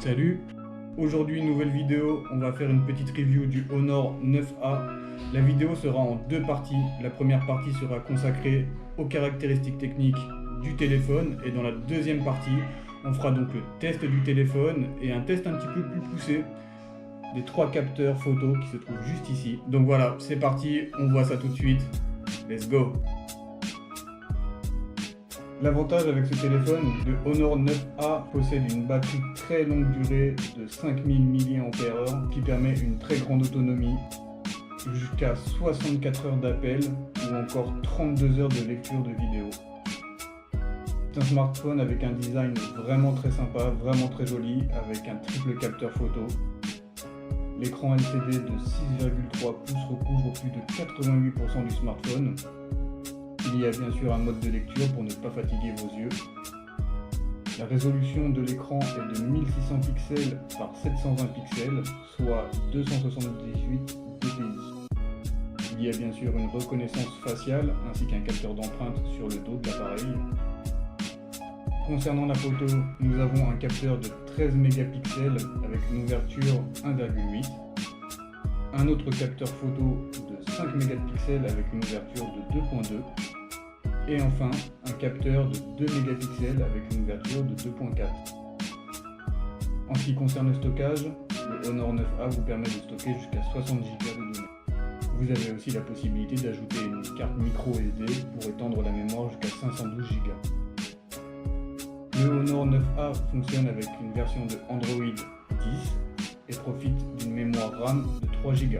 Salut! Aujourd'hui, nouvelle vidéo, on va faire une petite review du Honor 9A. La vidéo sera en deux parties. La première partie sera consacrée aux caractéristiques techniques du téléphone et dans la deuxième partie, on fera donc le test du téléphone et un test un petit peu plus poussé des trois capteurs photo qui se trouvent juste ici. Donc voilà, c'est parti, on voit ça tout de suite. Let's go! L'avantage avec ce téléphone, le Honor 9A possède une batterie très longue durée de 5000 mAh qui permet une très grande autonomie, jusqu'à 64 heures d'appel ou encore 32 heures de lecture de vidéo. C'est un smartphone avec un design vraiment très sympa, vraiment très joli, avec un triple capteur photo. L'écran LCD de 6,3 pouces recouvre plus de 88% du smartphone. Il y a bien sûr un mode de lecture pour ne pas fatiguer vos yeux. La résolution de l'écran est de 1600 pixels par 720 pixels, soit 278 dpi. Il y a bien sûr une reconnaissance faciale ainsi qu'un capteur d'empreinte sur le dos de l'appareil. Concernant la photo, nous avons un capteur de 13 mégapixels avec une ouverture 1,8. Un autre capteur photo de 5 mégapixels avec une ouverture de 2.2. Et enfin, un capteur de 2 mégapixels avec une ouverture de 2.4. En ce qui concerne le stockage, le Honor 9A vous permet de stocker jusqu'à 60 Go de données. Vous avez aussi la possibilité d'ajouter une carte micro SD pour étendre la mémoire jusqu'à 512 Go. Le Honor 9A fonctionne avec une version de Android 10 et profite d'une mémoire RAM de 3 Go.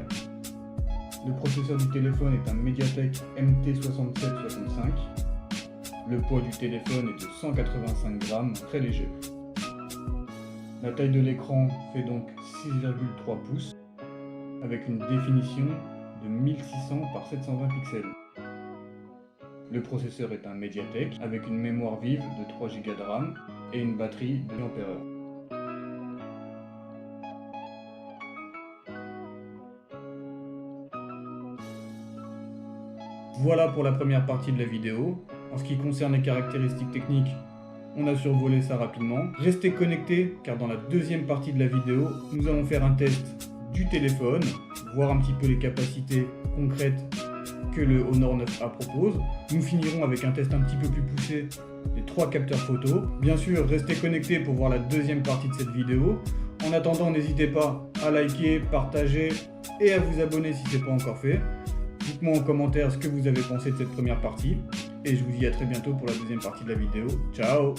Le processeur du téléphone est un MediaTek MT6765. Le poids du téléphone est de 185 grammes, très léger. La taille de l'écran fait donc 6,3 pouces, avec une définition de 1600 par 720 pixels. Le processeur est un MediaTek, avec une mémoire vive de 3 Go de RAM et une batterie de 1000 mAh. Voilà pour la première partie de la vidéo. En ce qui concerne les caractéristiques techniques, on a survolé ça rapidement. Restez connectés car dans la deuxième partie de la vidéo, nous allons faire un test du téléphone, voir un petit peu les capacités concrètes que le Honor 9A propose. Nous finirons avec un test un petit peu plus poussé des trois capteurs photo. Bien sûr, restez connectés pour voir la deuxième partie de cette vidéo. En attendant, n'hésitez pas à liker, partager et à vous abonner si ce n'est pas encore fait. Dites-moi en commentaire ce que vous avez pensé de cette première partie. Et je vous dis à très bientôt pour la deuxième partie de la vidéo. Ciao!